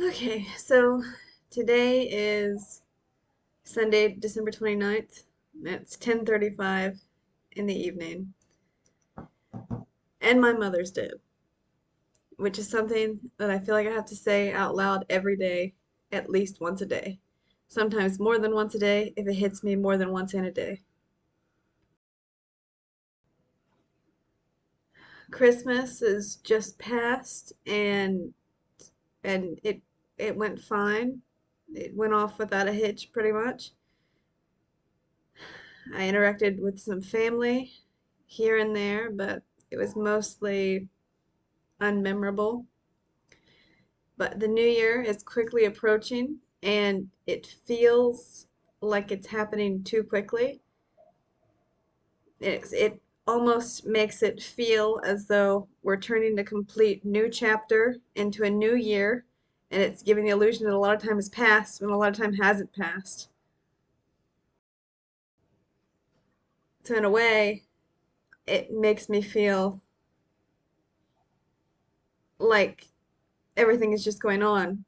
Okay, so today is Sunday, December 29th. It's 10:35 in the evening, and my Mother's Day, which is something that I feel like I have to say out loud every day, at least once a day. Sometimes more than once a day if it hits me more than once in a day. Christmas is just past and it went fine. It went off without a hitch pretty much. I interacted with some family here and there, but it was mostly unmemorable. But the new year is quickly approaching, and it feels like it's happening too quickly. It almost makes it feel as though we're turning a complete new chapter into a new year, and it's giving the illusion that a lot of time has passed when a lot of time hasn't passed. So in a way, it makes me feel like everything is just going on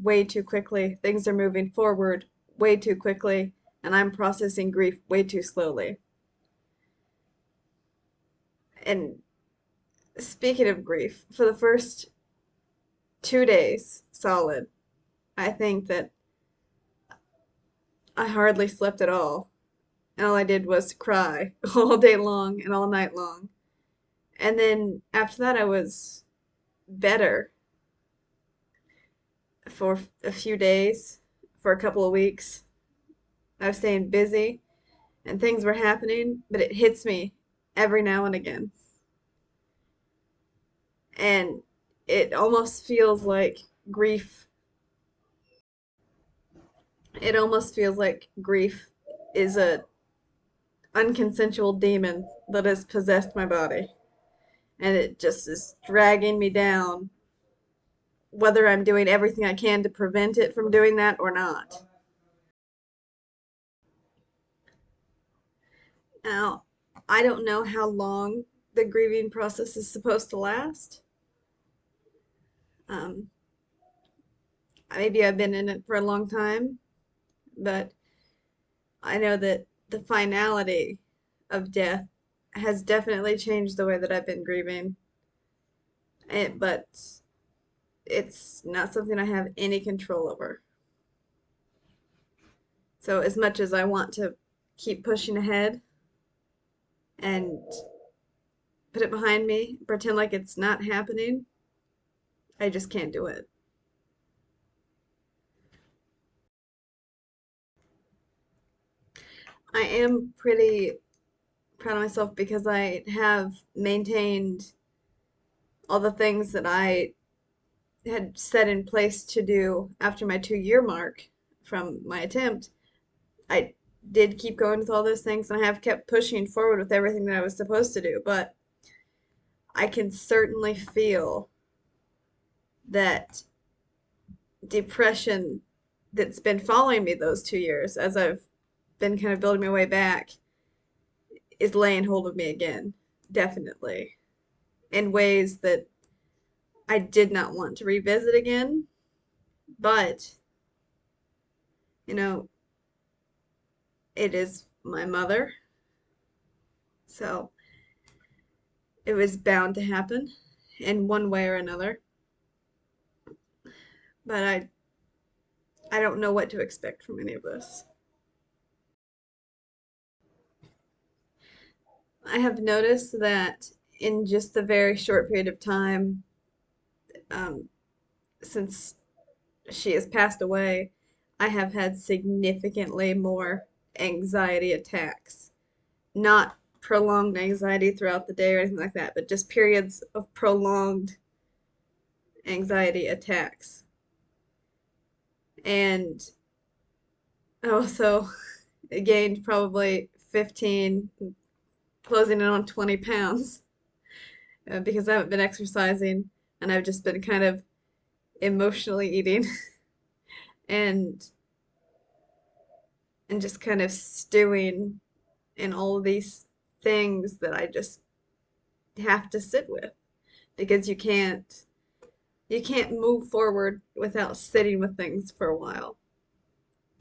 way too quickly. Things are moving forward way too quickly, and I'm processing grief way too slowly. And speaking of grief, for the first 2 days solid, I think that I hardly slept at all. And all I did was cry all day long and all night long. And then after that, I was better for a few days, for a couple of weeks. I was staying busy and things were happening, but it hits me every now and again. And it almost feels like grief. It almost feels like grief is a unconsensual demon that has possessed my body. And it just is dragging me down, whether I'm doing everything I can to prevent it from doing that or not. Now, I don't know how long the grieving process is supposed to last. Um, Maybe I've been in it for a long time, but I know that the finality of death has definitely changed the way that I've been grieving. But it's not something I have any control over. So as much as I want to keep pushing ahead and put it behind me, pretend like it's not happening, I just can't do it. I am pretty proud of myself because I have maintained all the things that I had set in place to do after my 2 year mark from my attempt. I did keep going with all those things and I have kept pushing forward with everything that I was supposed to do, but I can certainly feel that depression that's been following me those 2 years as I've been kind of building my way back is laying hold of me again, definitely, in ways that I did not want to revisit again. But, you know, it is my mother, so it was bound to happen in one way or another. But I don't know what to expect from any of this. I have noticed that in just a very short period of time, um, since she has passed away, I have had significantly more anxiety attacks. Not prolonged anxiety throughout the day or anything like that, but just periods of prolonged anxiety attacks. And I also gained probably 15, closing in on 20 pounds because I haven't been exercising and I've just been kind of emotionally eating and just kind of stewing in all of these things that I just have to sit with because you can't you can't move forward without sitting with things for a while.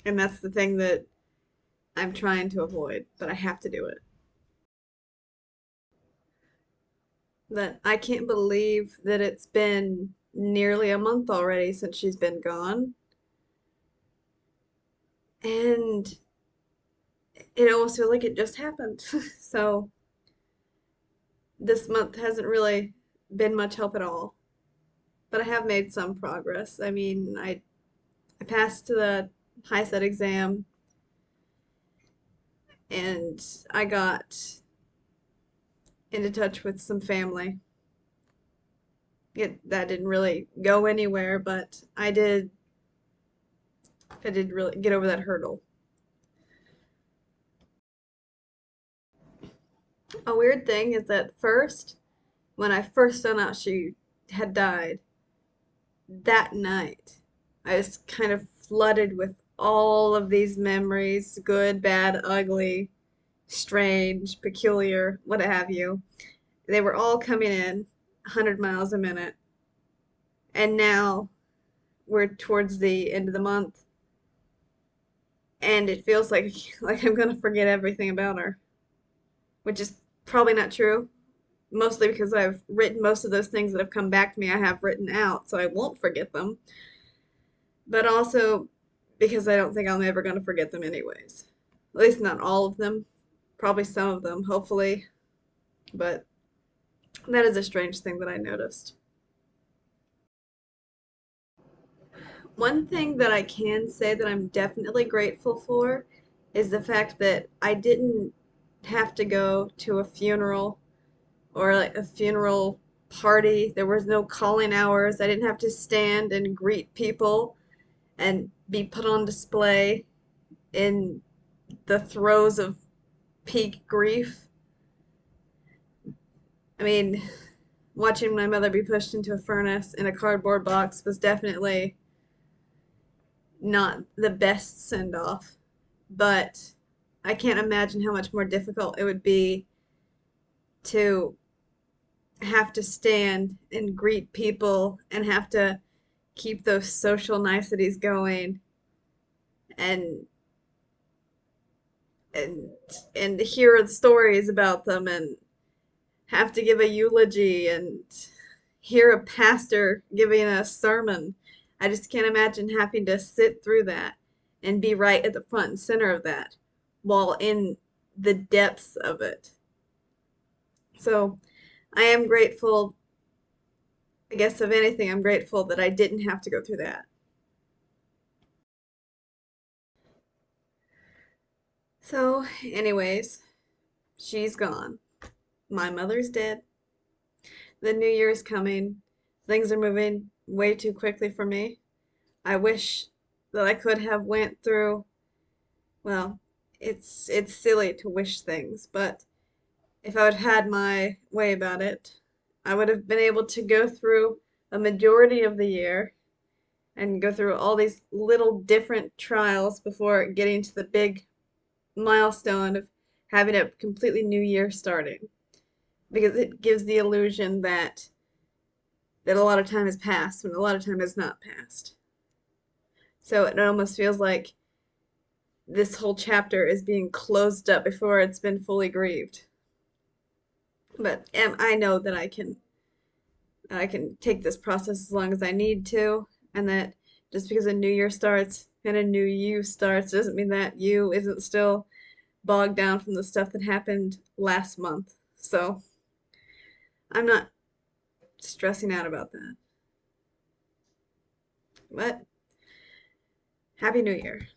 And that's the thing that I'm trying to avoid, but I have to do it. But I can't believe that it's been nearly a month already since she's been gone. And it almost feels like it just happened. So this month hasn't really been much help at all. But I have made some progress. I mean, I passed the high set exam and I got into touch with some family. That didn't really go anywhere, but I did really get over that hurdle. A weird thing is that first, when I first found out she had died, that night, I was kind of flooded with all of these memories, good, bad, ugly, strange, peculiar, what have you. They were all coming in 100 miles a minute. And now we're towards the end of the month, and it feels like like I'm gonna forget everything about her, which is probably not true. Mostly because I've written most of those things that have come back to me, I have written out, so I won't forget them. But also because I don't think I'm ever gonna forget them anyways. At least not all of them. Probably some of them, hopefully. But that is a strange thing that I noticed. One thing that I can say that I'm definitely grateful for is the fact that I didn't have to go to a funeral or like a funeral party. There was no calling hours. I didn't have to stand and greet people and be put on display in the throes of peak grief. I mean, watching my mother be pushed into a furnace in a cardboard box was definitely not the best send off, but I can't imagine how much more difficult it would be to have to stand and greet people and have to keep those social niceties going and and and hear the stories about them and have to give a eulogy and hear a pastor giving a sermon. I just can't imagine having to sit through that and be right at the front and center of that while in the depths of it. So I am grateful, I guess, of anything, I'm grateful that I didn't have to go through that. So, anyways, she's gone. My mother's dead. The new year is coming. Things are moving way too quickly for me. I wish that I could have went through, well, it's silly to wish things, but if I would have had my way about it, I would have been able to go through a majority of the year and go through all these little different trials before getting to the big milestone of having a completely new year starting. Because it gives the illusion that a lot of time has passed when a lot of time has not passed. So it almost feels like this whole chapter is being closed up before it's been fully grieved. But I know that I can take this process as long as I need to, and that just because a new year starts and a new you starts doesn't mean that you isn't still bogged down from the stuff that happened last month. So I'm not stressing out about that. But Happy New Year.